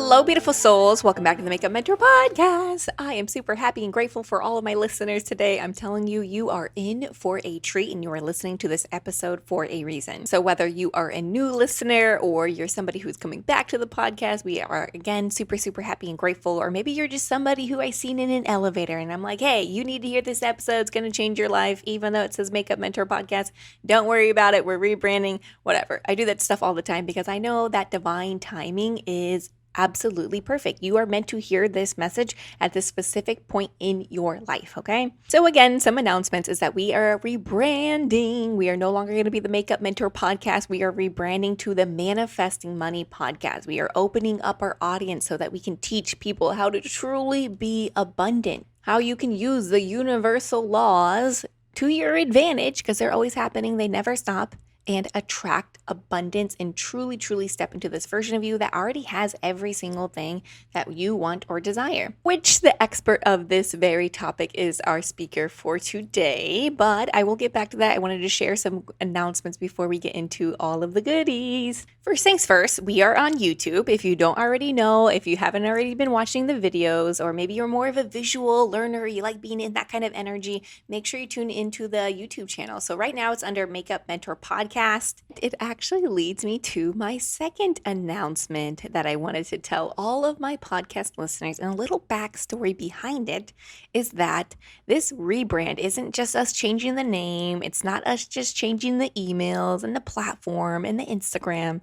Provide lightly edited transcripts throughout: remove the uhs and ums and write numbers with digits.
Hello, beautiful souls. Welcome back to the Makeup Mentor Podcast. I am super happy and grateful for all of my listeners today. I'm telling you, you are in for a treat and you are listening to this episode for a reason. So whether you are a new listener or you're somebody who's coming back to the podcast, we are, again, super, super happy and grateful. Or maybe you're just somebody who I seen in an elevator and I'm like, hey, you need to hear this episode. It's going to change your life. Even though it says Makeup Mentor Podcast, don't worry about it. We're rebranding, whatever. I do that stuff all the time because I know that divine timing is absolutely perfect. You are meant to hear this message at this specific point in your life, okay? So again, some announcements is that we are rebranding. We are no longer going to be the Makeup Mentor Podcast. We are rebranding to the Manifesting Money Podcast. We are opening up our audience so that we can teach people how to truly be abundant, how you can use the universal laws to your advantage because they're always happening. They never stop. And attract abundance and truly, truly step into this version of you that already has every single thing that you want or desire, which the expert of this very topic is our speaker for today. But I will get back to that. I wanted to share some announcements before we get into all of the goodies. First things first, we are on YouTube. If you don't already know, if you haven't already been watching the videos, or maybe you're more of a visual learner, you like being in that kind of energy, make sure you tune into the YouTube channel. So right now it's under Makeup Mentor Podcast. It actually leads me to my second announcement that I wanted to tell all of my podcast listeners, and a little backstory behind it is that this rebrand isn't just us changing the name. It's not us just changing the emails and the platform and the Instagram.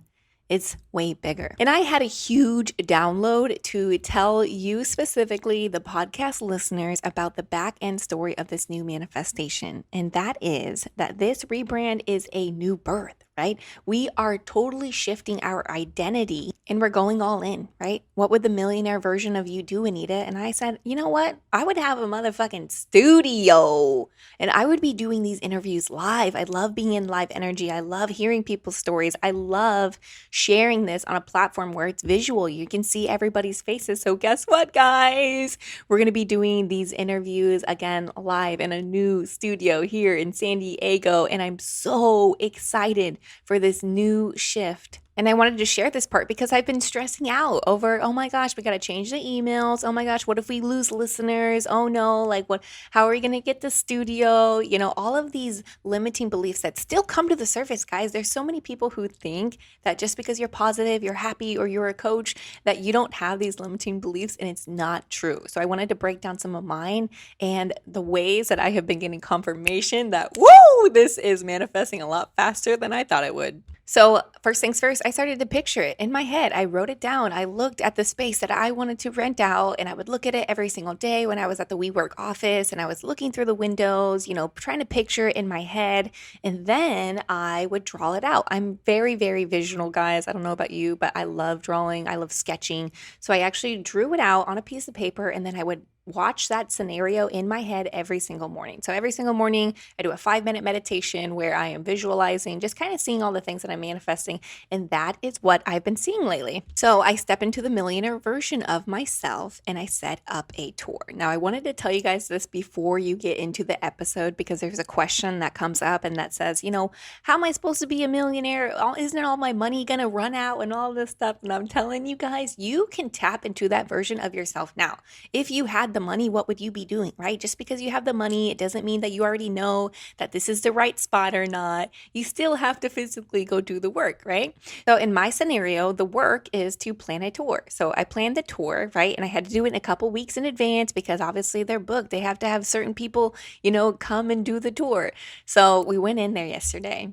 It's way bigger. And I had a huge download to tell you specifically, the podcast listeners, about the back end story of this new manifestation. And that is that this rebrand is a new birth, right? We are totally shifting our identity and we're going all in, right? What would the millionaire version of you do, Anita? And I said, you know what? I would have a motherfucking studio and I would be doing these interviews live. I love being in live energy. I love hearing people's stories. I love sharing this on a platform where it's visual. You can see everybody's faces. So guess what, guys? We're going to be doing these interviews again live in a new studio here in San Diego. And I'm so excited for this new shift. And I wanted to share this part because I've been stressing out over, oh my gosh, we got to change the emails. Oh my gosh, what if we lose listeners? Oh no, like what, how are we going to get the studio? You know, all of these limiting beliefs that still come to the surface, guys. There's so many people who think that just because you're positive, you're happy, or you're a coach, that you don't have these limiting beliefs, and it's not true. So I wanted to break down some of mine and the ways that I have been getting confirmation that, woo, this is manifesting a lot faster than I thought it would. So first things first, I started to picture it in my head. I wrote it down. I looked at the space that I wanted to rent out, and I would look at it every single day when I was at the WeWork office, and I was looking through the windows, you know, trying to picture it in my head, and then I would draw it out. I'm very, very visual, guys. I don't know about you, but I love drawing. I love sketching. So I actually drew it out on a piece of paper, and then I would watch that scenario in my head every single morning. So every single morning, I do a 5-minute meditation where I am visualizing, just kind of seeing all the things that I'm manifesting. And that is what I've been seeing lately. So I step into the millionaire version of myself and I set up a tour. Now, I wanted to tell you guys this before you get into the episode because there's a question that comes up and that says, you know, how am I supposed to be a millionaire? Isn't all my money going to run out and all this stuff? And I'm telling you guys, you can tap into that version of yourself now. If you had the money, what would you be doing, right? Just because you have the money, it doesn't mean that you already know that this is the right spot or not. You still have to physically go do the work, right? So in my scenario, the work is to plan a tour. So I planned the tour, right? And I had to do it in a couple weeks in advance because obviously they're booked. They have to have certain people, you know, come and do the tour. So we went in there yesterday.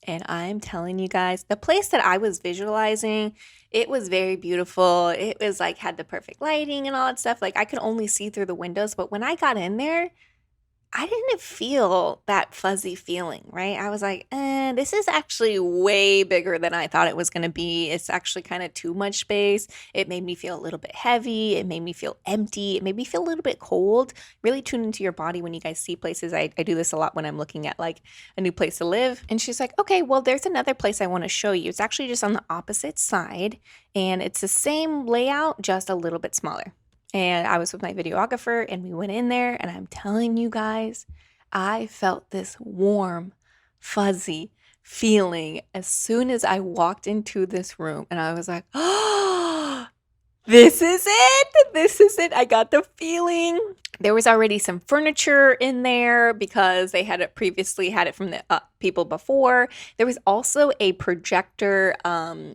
And I'm telling you guys, the place that I was visualizing, it was very beautiful. It was like had the perfect lighting and all that stuff. Like I could only see through the windows. But when I got in there, I didn't feel that fuzzy feeling, right? I was like, this is actually way bigger than I thought it was going to be. It's actually kind of too much space. It made me feel a little bit heavy. It made me feel empty. It made me feel a little bit cold. Really tune into your body when you guys see places. I do this a lot when I'm looking at like a new place to live. And she's like, okay, well, there's another place I want to show you. It's actually just on the opposite side. And it's the same layout, just a little bit smaller. And I was with my videographer and we went in there and I'm telling you guys, I felt this warm, fuzzy feeling as soon as I walked into this room and I was like, oh, This is it. This is it. I got the feeling. There was already some furniture in there because they had it previously had it from the people before. There was also a projector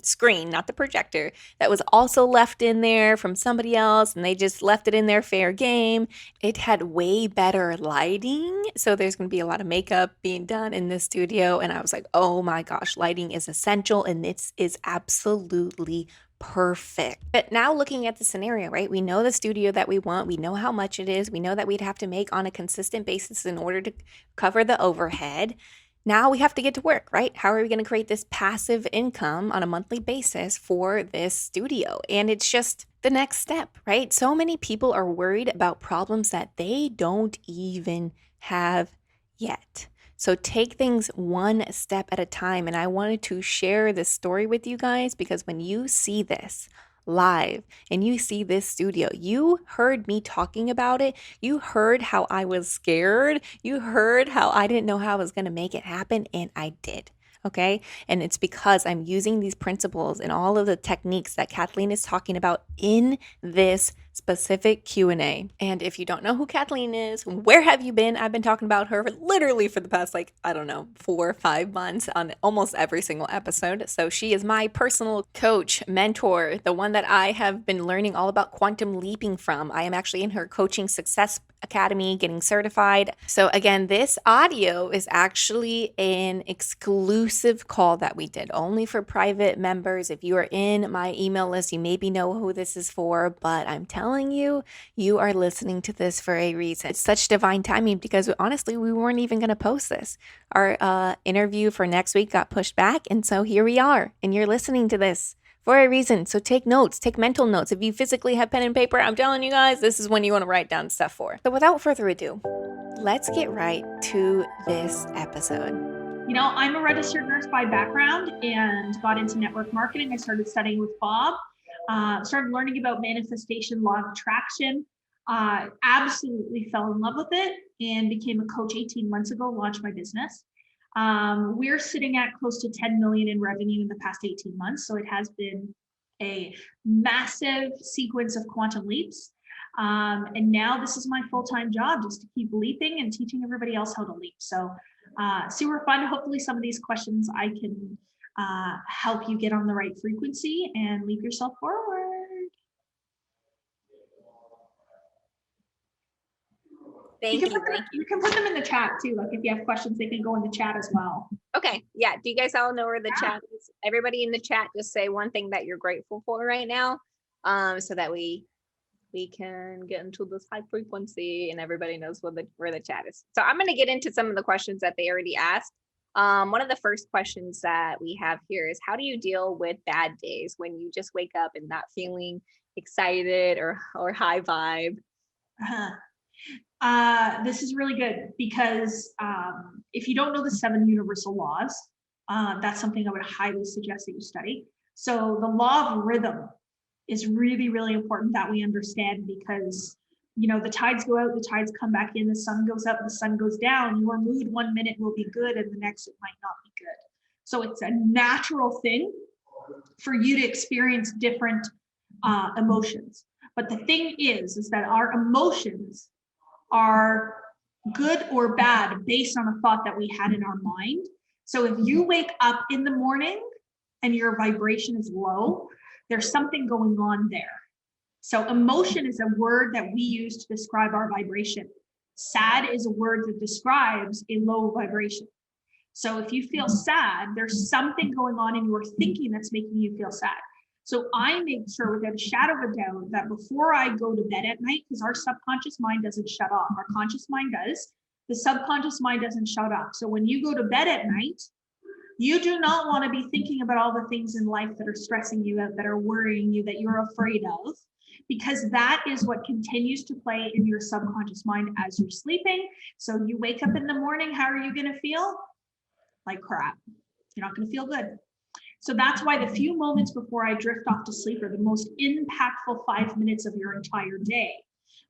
screen, not the projector, that was also left in there from somebody else, and they just left it in there fair game. It had way better lighting, so there's going to be a lot of makeup being done in this studio, and I was like, oh my gosh, lighting is essential, and this is absolutely perfect. But now looking at the scenario, right? We know the studio that we want. We know how much it is. We know that we'd have to make on a consistent basis in order to cover the overhead. Now we have to get to work, right? How are we going to create this passive income on a monthly basis for this studio? And it's just the next step, right? So many people are worried about problems that they don't even have yet. So take things one step at a time. And I wanted to share this story with you guys because when you see this live and you see this studio, you heard me talking about it. You heard how I was scared. You heard how I didn't know how I was going to make it happen. And I did. Okay. And it's because I'm using these principles and all of the techniques that Kathleen is talking about in this specific Q&A. And if you don't know who Kathleen is, where have you been? I've been talking about her literally for the past, 4 or 5 months on almost every single episode. So she is my personal coach, mentor, the one that I have been learning all about quantum leaping from. I am actually in her coaching success academy getting certified. So again, this audio is actually an exclusive call that we did only for private members. If you are in my email list, you maybe know who this is for, but I'm telling you, you are listening to this for a reason. It's such divine timing because honestly, we weren't even going to post this. Our interview for next week got pushed back. And so here we are, and you're listening to this for a reason. So take notes, take mental notes. If you physically have pen and paper, I'm telling you guys, this is when you want to write down stuff for. So without further ado, let's get right to this episode. You know, I'm a registered nurse by background and got into network marketing. I started studying with Bob, started learning about manifestation, law of attraction, absolutely fell in love with it and became a coach 18 months ago, launched my business. We're sitting at close to 10 million in revenue in the past 18 months. So it has been a massive sequence of quantum leaps. And now this is my full-time job, just to keep leaping and teaching everybody else how to leap. So super fun. Hopefully some of these questions I can help you get on the right frequency and leap yourself forward. Thank you. You can put them in the chat too. Like if you have questions, they can go in the chat as well. Okay. Yeah. Do you guys all know where the chat is? Everybody in the chat, just say one thing that you're grateful for right now, so that we can get into this high frequency and everybody knows where the chat is. So I'm going to get into some of the questions that they already asked. One of the first questions that we have here is, how do you deal with bad days when you just wake up and not feeling excited or high vibe? This is really good because if you don't know the 7 universal laws, that's something I would highly suggest that you study. So the law of rhythm is really, really important that we understand because, you know, the tides go out, the tides come back in, the sun goes up, the sun goes down. Your mood 1 minute will be good and the next it might not be good. So it's a natural thing for you to experience different emotions. But the thing is that our emotions are good or bad based on a thought that we had in our mind. So if you wake up in the morning and your vibration is low, there's something going on there. So emotion is a word that we use to describe our vibration. Sad is a word that describes a low vibration. So if you feel sad, there's something going on in your thinking that's making you feel sad. So I make sure without a shadow of a doubt that before I go to bed at night, because our subconscious mind doesn't shut off, our conscious mind does, the subconscious mind doesn't shut off. So when you go to bed at night, you do not want to be thinking about all the things in life that are stressing you out, that are worrying you, that you're afraid of, because that is what continues to play in your subconscious mind as you're sleeping. So you wake up in the morning, how are you going to feel? Like crap. You're not going to feel good. So that's why the few moments before I drift off to sleep are the most impactful 5 minutes of your entire day.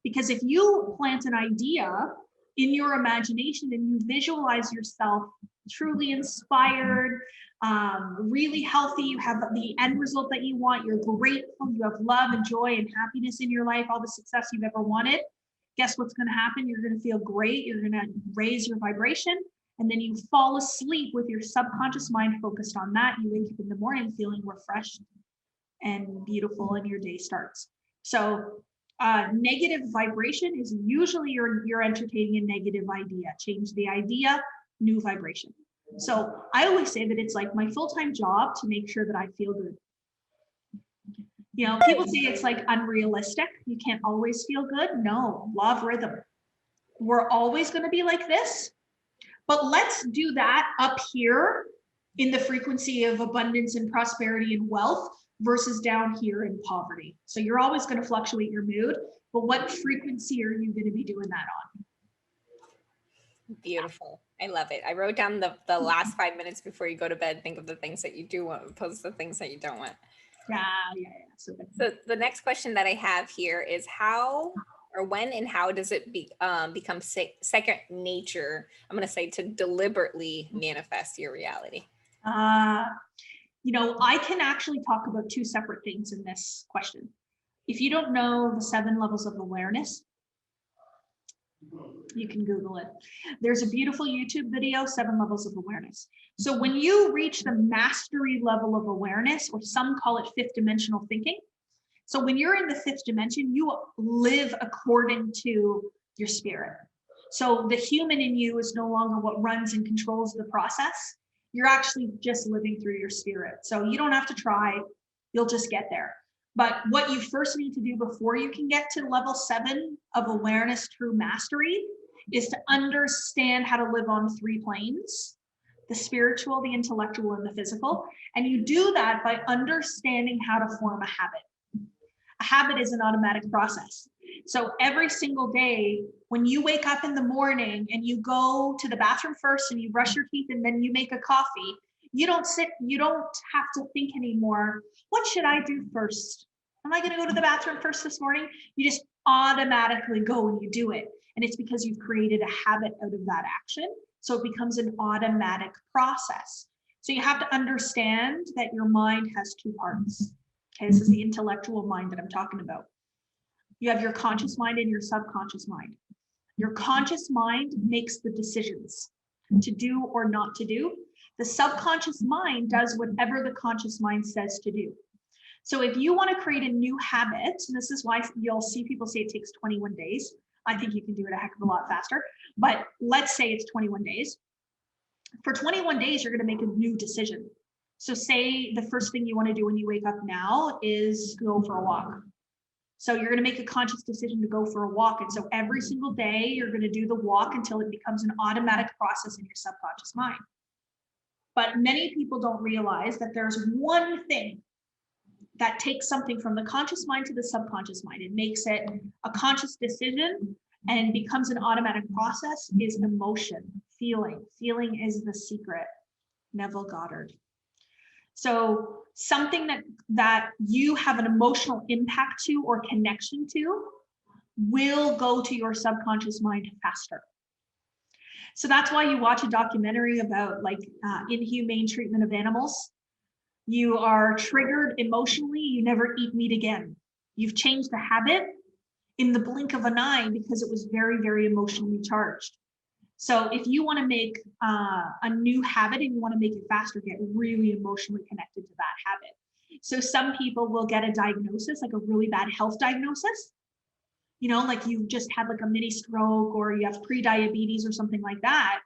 Because if you plant an idea in your imagination and you visualize yourself truly inspired, really healthy, you have the end result that you want, you're grateful, you have love and joy and happiness in your life, all the success you've ever wanted, guess what's going to happen? You're going to feel great. You're going to raise your vibration. And then you fall asleep with your subconscious mind focused on that. You wake up in the morning feeling refreshed and beautiful, and your day starts. So negative vibration is usually you're entertaining a negative idea. Change the idea, new vibration. So I always say that it's like my full-time job to make sure that I feel good. You know, people say it's like unrealistic. You can't always feel good. No, law of rhythm. We're always going to be like this, but let's do that up here in the frequency of abundance and prosperity and wealth versus down here in poverty. So you're always going to fluctuate your mood, but what frequency are you going to be doing that on? Beautiful. I love it. I wrote down the last 5 minutes before you go to bed. Think of the things that you do want, opposed to the things that you don't want. Yeah. So the next question that I have here is how or when and how does it become second nature? I'm going to say to deliberately manifest your reality. You know, I can actually talk about two separate things in this question. If you don't know the 7 levels of awareness, you can Google it. There's a beautiful YouTube video, 7 levels of awareness. So when you reach the mastery level of awareness, or some call it 5th dimensional thinking. So when you're in the 5th dimension, you live according to your spirit. So the human in you is no longer what runs and controls the process. You're actually just living through your spirit. So you don't have to try, you'll just get there. But what you first need to do before you can get to level 7 of awareness, true mastery, is to understand how to live on 3 planes: the spiritual, the intellectual, and the physical. And you do that by understanding how to form a habit. A habit is an automatic process. So every single day, when you wake up in the morning and you go to the bathroom first and you brush your teeth and then you make a coffee, you don't have to think anymore, what should I do first? Am I going to go to the bathroom first this morning? You just automatically go and you do it. And it's because you've created a habit out of that action. So it becomes an automatic process. So you have to understand that your mind has 2 parts. Okay, this is the intellectual mind that I'm talking about. You have your conscious mind and your subconscious mind. Your conscious mind makes the decisions to do or not to do. The subconscious mind does whatever the conscious mind says to do. So if you want to create a new habit, and this is why you'll see people say it takes 21 days. I think you can do it a heck of a lot faster, but let's say it's 21 days. For 21 days, you're going to make a new decision. So say the first thing you want to do when you wake up now is go for a walk. So you're going to make a conscious decision to go for a walk. And so every single day, you're going to do the walk until it becomes an automatic process in your subconscious mind. But many people don't realize that there's one thing that takes something from the conscious mind to the subconscious mind. It makes it a conscious decision and becomes an automatic process is emotion, feeling. Feeling is the secret. Neville Goddard. So something that you have an emotional impact to or connection to will go to your subconscious mind faster. So that's why you watch a documentary about like inhumane treatment of animals. You are triggered emotionally, you never eat meat again. You've changed the habit in the blink of an eye because it was very, very emotionally charged. So if you want to make a new habit and you want to make it faster, get really emotionally connected to that habit. So some people will get a diagnosis, like a really bad health diagnosis, you know, like you just had like a mini stroke or you have pre-diabetes or something like that.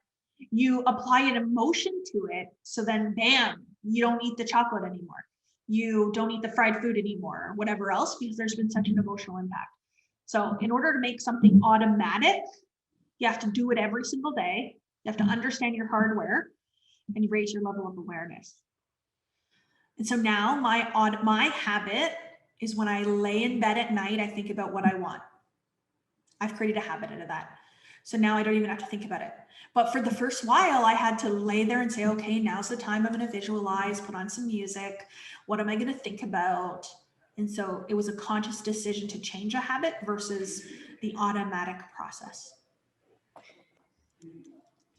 You apply an emotion to it. So then bam, you don't eat the chocolate anymore. You don't eat the fried food anymore or whatever else, because there's been such an emotional impact. So in order to make something automatic, you have to do it every single day. You have to understand your hardware and you raise your level of awareness. And so now my habit is when I lay in bed at night, I think about what I want. I've created a habit out of that. So now I don't even have to think about it. But for the first while, I had to lay there and say, okay, now's the time I'm going to visualize, put on some music. What am I going to think about? And so it was a conscious decision to change a habit versus the automatic process.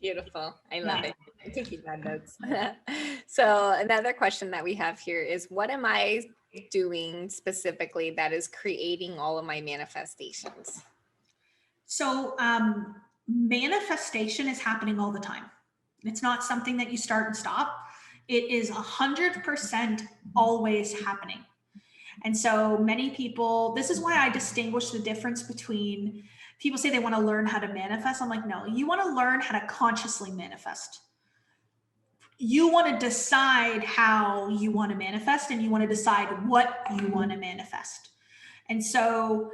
Beautiful. I love Yeah. it. I'm taking bad notes. So another question that we have here is, what am I doing specifically that is creating all of my manifestations? So manifestation is happening all the time. It's not something that you start and stop. It is 100% always happening. And so many people, this is why I distinguish the difference between people say they want to learn how to manifest. I'm like, no, you want to learn how to consciously manifest. You want to decide how you want to manifest, and you want to decide what you want to manifest. And so,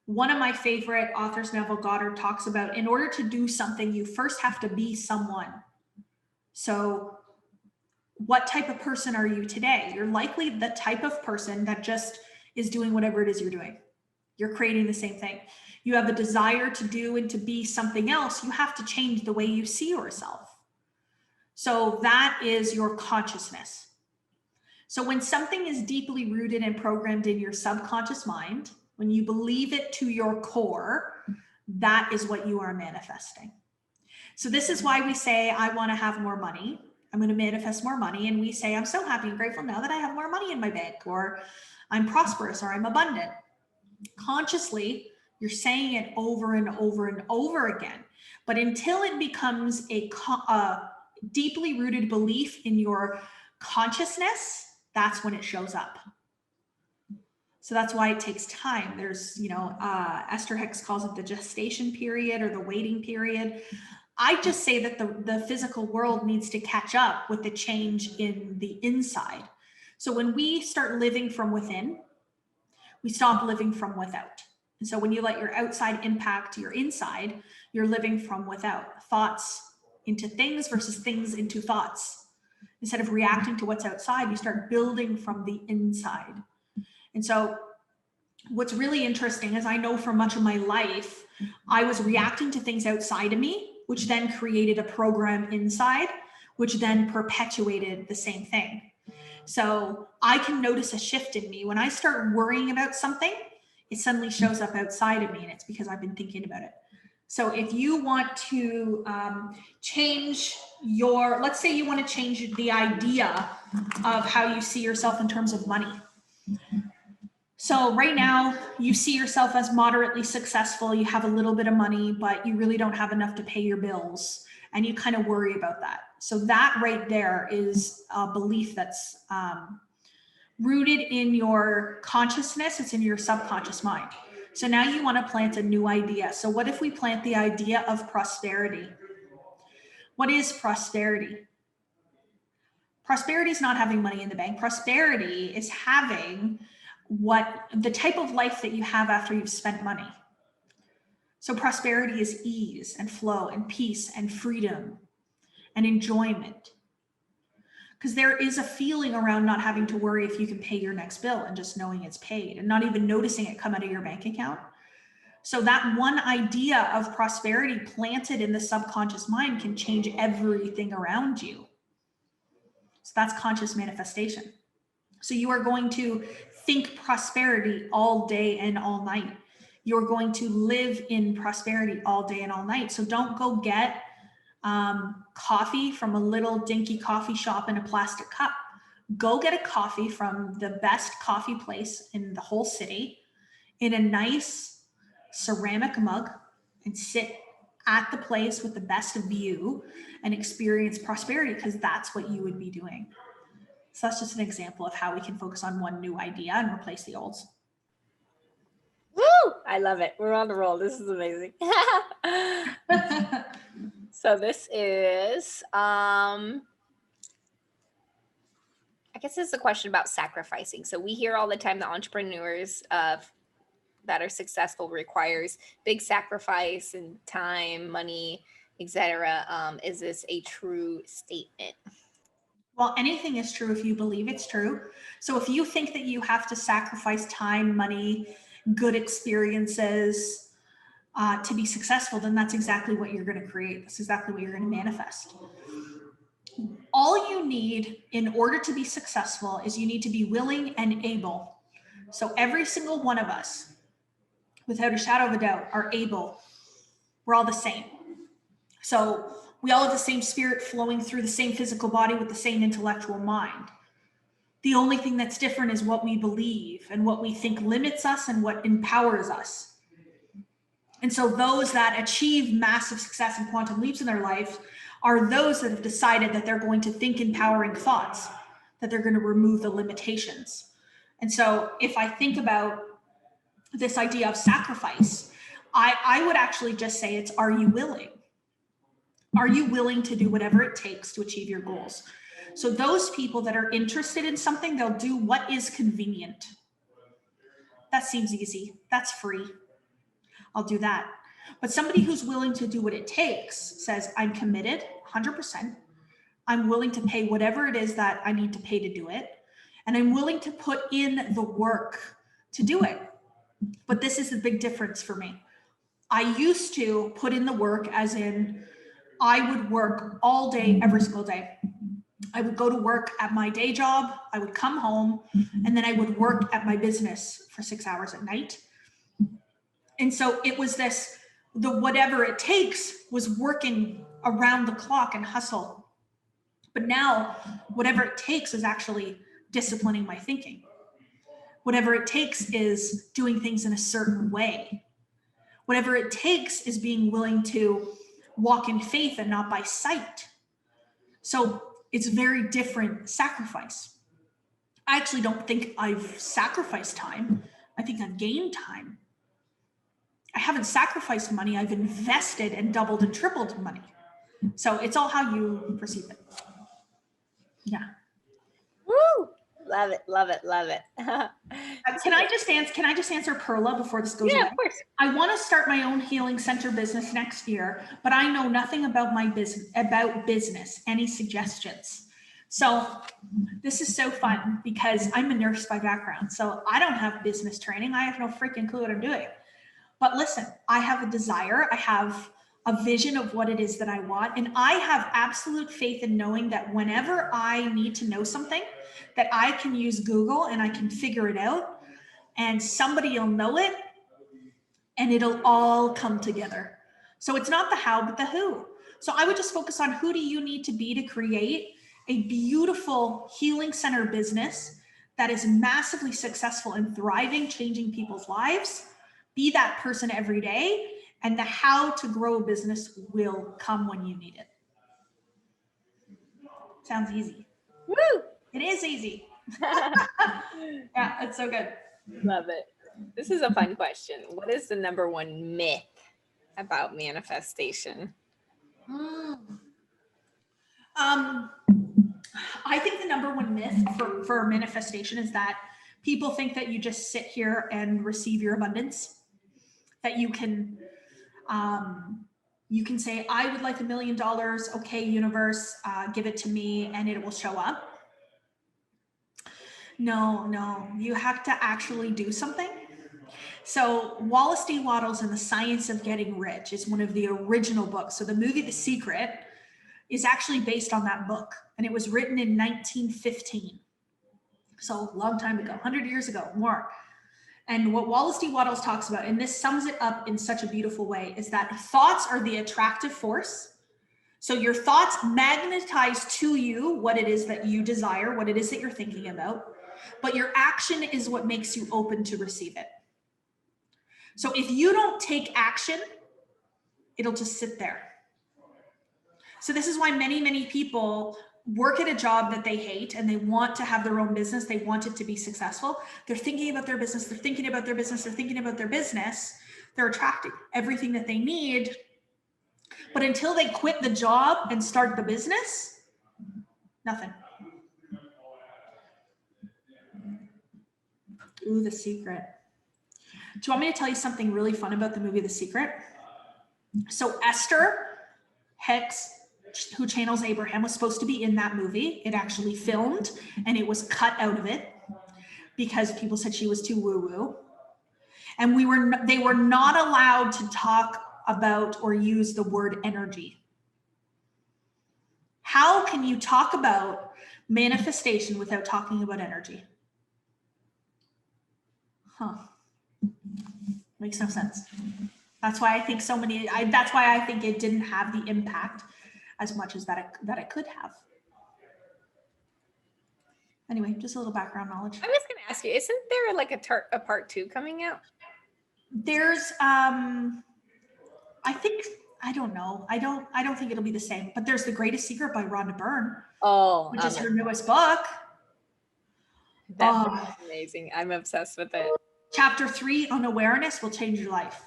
one of my favorite authors, Neville Goddard, talks about in order to do something, you first have to be someone. So, what type of person are you today? You're likely the type of person that just is doing whatever it is you're doing. You're creating the same thing. You have a desire to do and to be something else. You have to change the way you see yourself. So that is your consciousness. So when something is deeply rooted and programmed in your subconscious mind, when you believe it to your core, that is what you are manifesting. So this is why we say, I want to have more money. I'm going to manifest more money. And we say, I'm so happy and grateful now that I have more money in my bank, or I'm prosperous, or I'm abundant. Consciously, you're saying it over and over and over again. But until it becomes a deeply rooted belief in your consciousness, that's when it shows up. So that's why it takes time. There's, Esther Hicks calls it the gestation period or the waiting period. I just say that the physical world needs to catch up with the change in the inside. So when we start living from within, we stop living from without. And so when you let your outside impact your inside, you're living from without. Thoughts into things versus things into thoughts. Instead of reacting to what's outside, you start building from the inside. And so what's really interesting is I know for much of my life, I was reacting to things outside of me, which then created a program inside, which then perpetuated the same thing. So I can notice a shift in me. When I start worrying about something, it suddenly shows up outside of me, and it's because I've been thinking about it. So if you want to change let's say you want to change the idea of how you see yourself in terms of money. So right now you see yourself as moderately successful. You have a little bit of money, but you really don't have enough to pay your bills. And you kind of worry about that. So that right there is a belief that's rooted in your consciousness. It's in your subconscious mind. So now you want to plant a new idea. So what if we plant the idea of prosperity? What is prosperity? Prosperity is not having money in the bank. Prosperity is having the type of life that you have after you've spent money. So prosperity is ease and flow and peace and freedom and enjoyment. Because there is a feeling around not having to worry if you can pay your next bill and just knowing it's paid and not even noticing it come out of your bank account. So that one idea of prosperity planted in the subconscious mind can change everything around you. So that's conscious manifestation. So you are going to think prosperity all day and all night. You're going to live in prosperity all day and all night. So don't go get coffee from a little dinky coffee shop in a plastic cup. Go get a coffee from the best coffee place in the whole city in a nice ceramic mug and sit at the place with the best view and experience prosperity, because that's what you would be doing. So that's just an example of how we can focus on one new idea and replace the old. Woo! I love it. We're on the roll. This is amazing. So this is, I guess this is a question about sacrificing. So we hear all the time that entrepreneurs that are successful requires big sacrifice and time, money, etc. Is this a true statement? Well, anything is true if you believe it's true. So if you think that you have to sacrifice time, money, good experiences to be successful, then that's exactly what you're going to create. That's exactly what you're going to manifest. All you need in order to be successful is you need to be willing and able. So every single one of us, without a shadow of a doubt, are able. We're all the same. So we all have the same spirit flowing through the same physical body with the same intellectual mind. The only thing that's different is what we believe and what we think limits us and what empowers us. And so those that achieve massive success and quantum leaps in their life are those that have decided that they're going to think empowering thoughts, that they're going to remove the limitations. And so if I think about this idea of sacrifice, I would actually just say it's, are you willing? Are you willing to do whatever it takes to achieve your goals? So those people that are interested in something, they'll do what is convenient. That seems easy. That's free. I'll do that. But somebody who's willing to do what it takes says, I'm committed 100%. I'm willing to pay whatever it is that I need to pay to do it. And I'm willing to put in the work to do it. But this is the big difference for me. I used to put in the work, as in I would work all day, every single day. I would go to work at my day job. I would come home, and then I would work at my business for 6 hours at night. And so it was this, the whatever it takes was working around the clock and hustle. But now whatever it takes is actually disciplining my thinking. Whatever it takes is doing things in a certain way. Whatever it takes is being willing to walk in faith and not by sight. So it's a very different sacrifice. I actually don't think I've sacrificed time. I think I've gained time. I haven't sacrificed money. I've invested and doubled and tripled money. So it's all how you perceive it. Yeah. Woo! Love it, love it, love it. Can I just answer Perla before this goes away? Yeah, of course. I want to start my own healing center business next year, but I know nothing about my business. Any suggestions? So this is so fun because I'm a nurse by background. So I don't have business training. I have no freaking clue what I'm doing. But listen, I have a desire. I have a vision of what it is that I want. And I have absolute faith in knowing that whenever I need to know something, that I can use Google and I can figure it out and somebody will know it and it'll all come together. So it's not the how, but the who. So I would just focus on who do you need to be to create a beautiful healing center business that is massively successful and thriving, changing people's lives. Be that person every day, and the how to grow a business will come when you need it. Sounds easy. Woo! It is easy. Yeah, it's so good. Love it. This is a fun question. What is the number one myth about manifestation? I think the number one myth for manifestation is that people think that you just sit here and receive your abundance, that you can say, I would like $1 million. Okay, universe, give it to me and it will show up. No, you have to actually do something. So Wallace D. Wattles and the Science of Getting Rich is one of the original books. So the movie The Secret is actually based on that book, and it was written in 1915. So a long time ago, 100 years ago, more. And what Wallace D. Wattles talks about, and this sums it up in such a beautiful way, is that thoughts are the attractive force. So your thoughts magnetize to you what it is that you desire, what it is that you're thinking about, but your action is what makes you open to receive it. So if you don't take action, it'll just sit there. So this is why many people work at a job that they hate and they want to have their own business. They want it to be successful. They're thinking about their business. They're thinking about their business. They're thinking about their business. They're attracting everything that they need. But until they quit the job and start the business, nothing. Ooh, The Secret. Do you want me to tell you something really fun about the movie The Secret? So Esther Hicks, who channels Abraham, was supposed to be in that movie. It actually filmed and it was cut out of it because people said she was too woo-woo. And they were not allowed to talk about or use the word energy. How can you talk about manifestation without talking about energy? Makes no sense. That's why I think that's why I think it didn't have the impact as much as that it could have. Anyway, just a little background knowledge. I was going to ask you, isn't there like a part 2 coming out? There's, I don't know. I don't think it'll be the same, but there's The Greatest Secret by Rhonda Byrne. Oh, which is her newest book. That's amazing. I'm obsessed with it. Chapter 3 on awareness will change your life.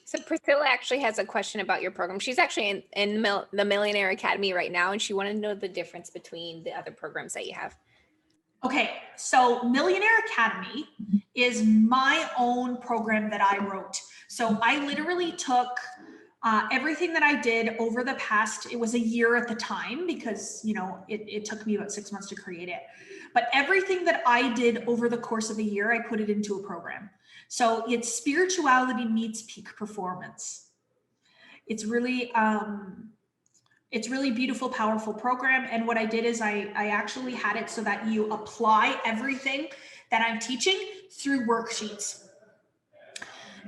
So Priscilla actually has a question about your program. She's actually in the Millionaire Academy right now, and she wanted to know the difference between the other programs that you have. Okay, so Millionaire Academy is my own program that I wrote. So I literally took everything that I did over the past, it was a year at the time because, you know, it took me about 6 months to create it. But everything that I did over the course of a year, I put it into a program. So it's spirituality meets peak performance. It's really beautiful, powerful program. And what I did is I actually had it so that you apply everything that I'm teaching through worksheets.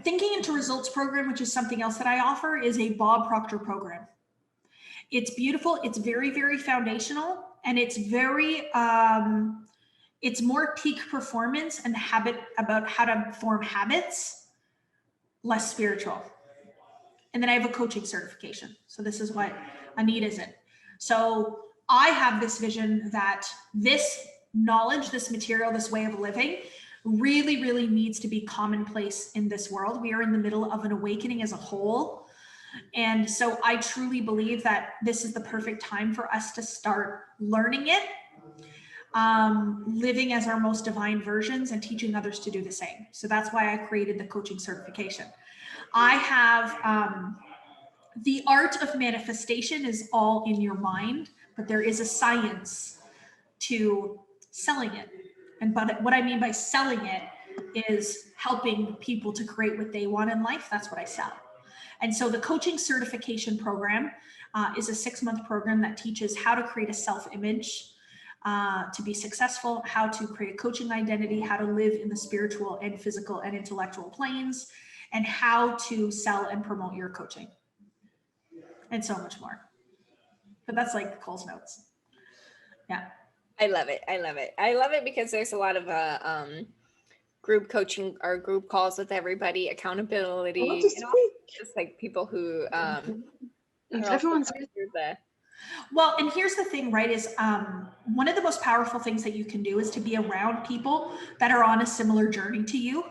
Thinking into Results program, which is something else that I offer, is a Bob Proctor program. It's beautiful. It's very, very foundational, and it's very, it's more peak performance and about how to form habits, less spiritual. And then I have a coaching certification. So this is what Anita's in. So I have this vision that this knowledge, this material, this way of living really, really needs to be commonplace in this world. We are in the middle of an awakening as a whole. And so I truly believe that this is the perfect time for us to start learning it, living as our most divine versions and teaching others to do the same. So that's why I created the coaching certification. I have the art of manifestation is all in your mind, but there is a science to selling it. And but what I mean by selling it is helping people to create what they want in life. That's what I sell. And so the coaching certification program is a 6-month program that teaches how to create a self-image to be successful, how to create a coaching identity, how to live in the spiritual and physical and intellectual planes, and how to sell and promote your coaching, and so much more. But that's like Cole's notes. Yeah. I love it. I love it. I love it because there's a lot of group coaching or group calls with everybody, accountability, and all, just like people who everyone's well, and here's the thing, right, is one of the most powerful things that you can do is to be around people that are on a similar journey to you.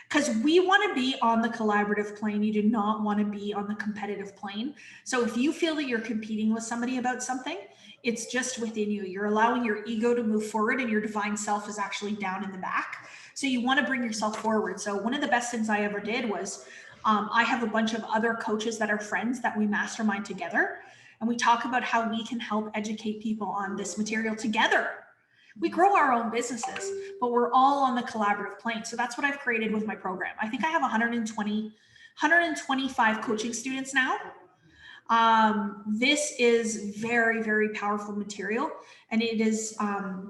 Because we want to be on the collaborative plane. You do not want to be on the competitive plane. So if you feel that you're competing with somebody about something, it's just within you. You're allowing your ego to move forward and your divine self is actually down in the back. So you want to bring yourself forward. So one of the best things I ever did was I have a bunch of other coaches that are friends that we mastermind together. And we talk about how we can help educate people on this material together. We grow our own businesses, but we're all on the collaborative plane. So that's what I've created with my program. I think I have 125 coaching students now. This is very, very powerful material, and it is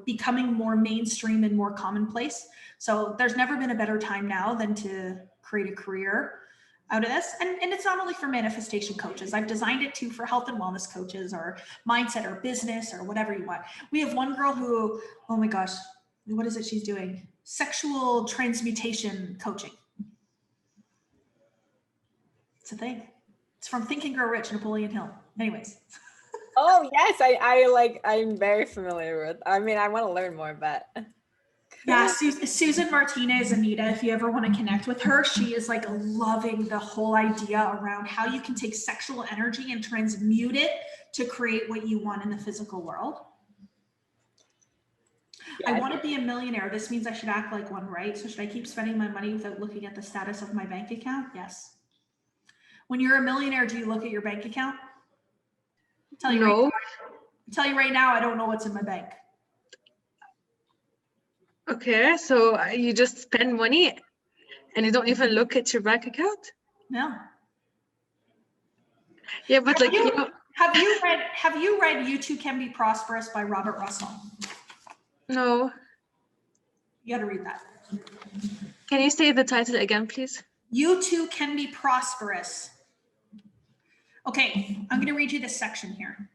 becoming more mainstream and more commonplace. So there's never been a better time now than to create a career out of this. And it's not only for manifestation coaches. I've designed it too for health and wellness coaches or mindset or business or whatever you want. We have one girl who, oh my gosh, what is it she's doing? Sexual transmutation coaching. It's a thing. It's from Think and Grow Rich, Napoleon Hill. Anyways. Oh yes, I'm very familiar with. I mean, I want to learn more, but yeah, Susan Martinez, Anita, if you ever want to connect with her, she is like loving the whole idea around how you can take sexual energy and transmute it to create what you want in the physical world. Yeah, I want to be a millionaire. This means I should act like one, right? So should I keep spending my money without looking at the status of my bank account? Yes. When you're a millionaire, do you look at your bank account? Tell you right now, I don't know what's in my bank. Okay, so you just spend money and you don't even look at your bank account? No. Yeah, but have you read You Too Can Be Prosperous by Robert Russell? No. You got to read that. Can you say the title again, please? You too can be prosperous. Okay, I'm going to read you this section here.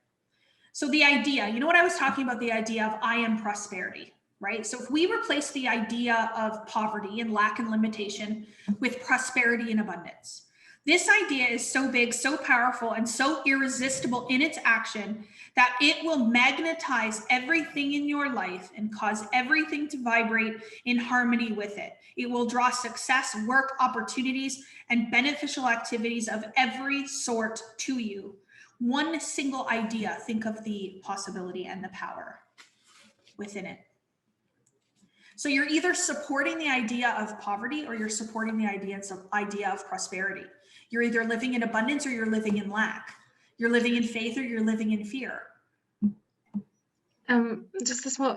So the idea, you know what I was talking about, the idea of I am prosperity, right? So if we replace the idea of poverty and lack and limitation with prosperity and abundance, this idea is so big, so powerful, and so irresistible in its action that it will magnetize everything in your life and cause everything to vibrate in harmony with it. It will draw success, work, opportunities, and beneficial activities of every sort to you. One single idea, think of the possibility and the power within it. So you're either supporting the idea of poverty or you're supporting the idea of prosperity. You're either living in abundance or you're living in lack. You're living in faith or you're living in fear. Just a small,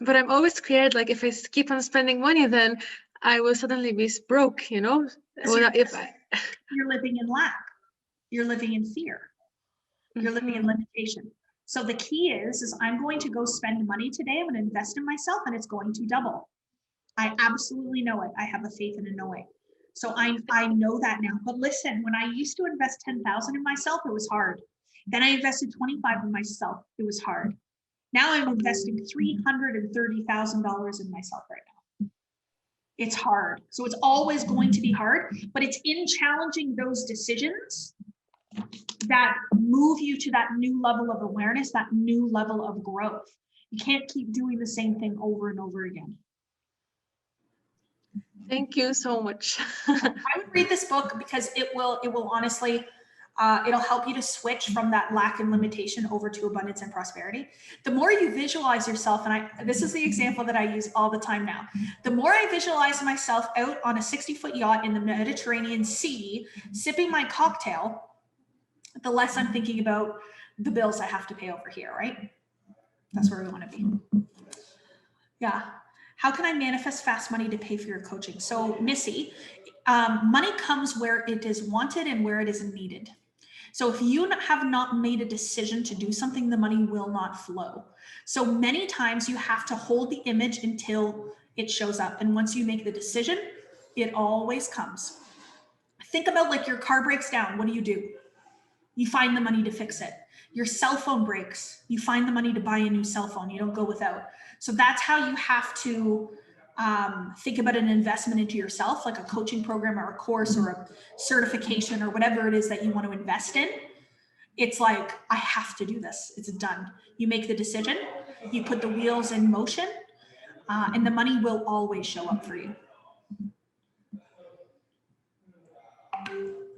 but I'm always scared, like if I keep on spending money, then I will suddenly be broke, you know? So you're living in lack. You're living in fear. You're living in limitation. So the key is I'm going to go spend money today. I'm going to invest in myself and it's going to double. I absolutely know it. I have a faith and a knowing. So I know that now. But listen, when I used to invest 10,000 in myself, it was hard. Then I invested 25 in myself. It was hard. Now I'm investing $330,000 in myself right now. It's hard. So it's always going to be hard, but it's in challenging those decisions that move you to that new level of awareness, that new level of growth. You can't keep doing the same thing over and over again. Thank you so much. I would read this book because it will honestly, it'll help you to switch from that lack and limitation over to abundance and prosperity. The more you visualize yourself, and this is the example that I use all the time now. The more I visualize myself out on a 60-foot yacht in the Mediterranean Sea, sipping my cocktail, the less I'm thinking about the bills I have to pay over here, right? That's where we want to be. Yeah. How can I manifest fast money to pay for your coaching? So Missy, money comes where it is wanted and where it is needed. So if you have not made a decision to do something, the money will not flow. So many times you have to hold the image until it shows up. And once you make the decision, it always comes. Think about like your car breaks down. What do? You find the money to fix it. Your cell phone breaks. You find the money to buy a new cell phone. You don't go without. So that's how you have to think about an investment into yourself, like a coaching program or a course or a certification or whatever it is that you want to invest in. It's like, I have to do this. It's done. You make the decision, you put the wheels in motion, and the money will always show up for you.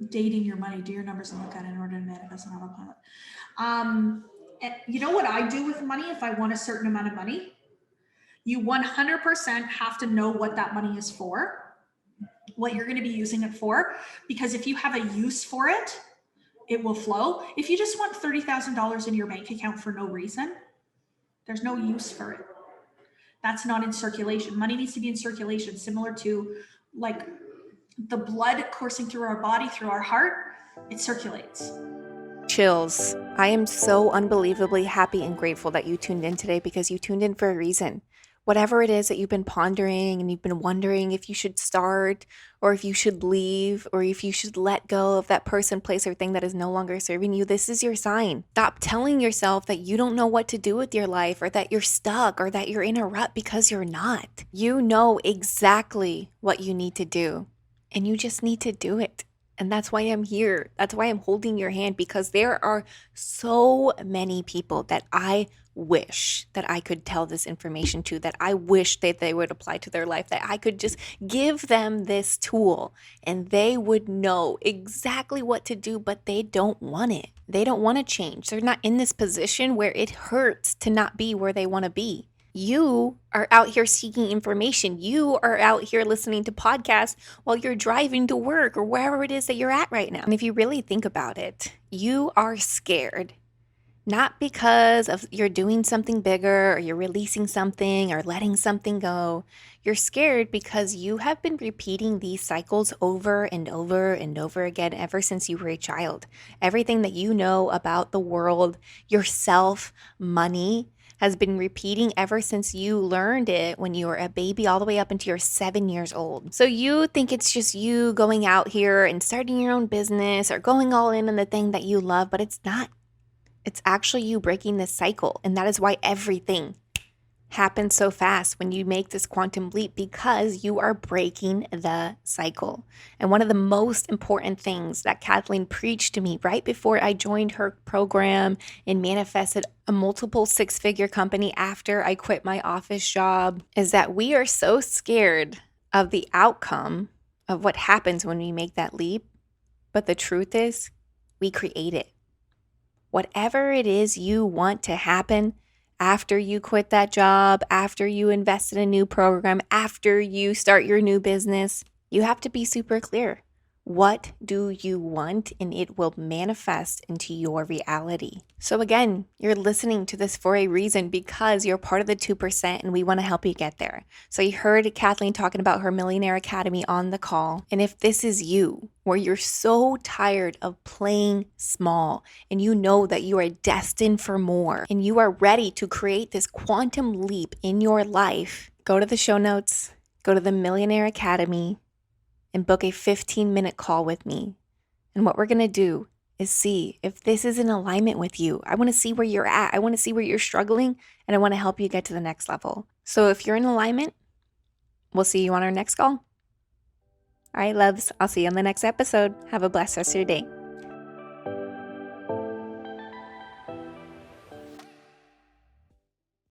Dating your money, do your numbers and look at it in order to manifest on autopilot. You know what I do with money if I want a certain amount of money? You 100% have to know what that money is for, what you're going to be using it for, because if you have a use for it, it will flow. If you just want $30,000 in your bank account for no reason, there's no use for it. That's not in circulation. Money needs to be in circulation, similar to like the blood coursing through our body, through our heart, it circulates. Chills. I am so unbelievably happy and grateful that you tuned in today, because you tuned in for a reason. Whatever it is that you've been pondering and you've been wondering if you should start or if you should leave or if you should let go of that person, place, or thing that is no longer serving you, this is your sign. Stop telling yourself that you don't know what to do with your life or that you're stuck or that you're in a rut, because you're not. You know exactly what you need to do and you just need to do it. And that's why I'm here. That's why I'm holding your hand, because there are so many people that I wish that I could tell this information to, that I wish that they would apply to their life, that I could just give them this tool and they would know exactly what to do, but they don't want it. They don't want to change. They're not in this position where it hurts to not be where they want to be. You are out here seeking information. You are out here listening to podcasts while you're driving to work or wherever it is that you're at right now. And if you really think about it, you are scared Not because of you're doing something bigger or you're releasing something or letting something go. You're scared because you have been repeating these cycles over and over and over again ever since you were a child. Everything that you know about the world, yourself, money has been repeating ever since you learned it when you were a baby all the way up until you're 7 years old. So you think it's just you going out here and starting your own business or going all in on the thing that you love, but it's not. It's actually you breaking this cycle. And that is why everything happens so fast when you make this quantum leap, because you are breaking the cycle. And one of the most important things that Kathleen preached to me right before I joined her program and manifested a multiple six-figure company after I quit my office job is that we are so scared of the outcome of what happens when we make that leap. But the truth is, we create it. Whatever it is you want to happen after you quit that job, after you invest in a new program, after you start your new business, you have to be super clear. What do you want? And it will manifest into your reality. So again, you're listening to this for a reason, because you're part of the 2% and we want to help you get there. So you heard Kathleen talking about her Millionaire Academy on the call. And if this is you, where you're so tired of playing small and you know that you are destined for more and you are ready to create this quantum leap in your life, go to the show notes, go to the Millionaire Academy, and book a 15-minute call with me. And what we're going to do is see if this is in alignment with you. I want to see where you're at. I want to see where you're struggling, and I want to help you get to the next level. So if you're in alignment, we'll see you on our next call. All right, loves, I'll see you on the next episode. Have a blessed rest of your day.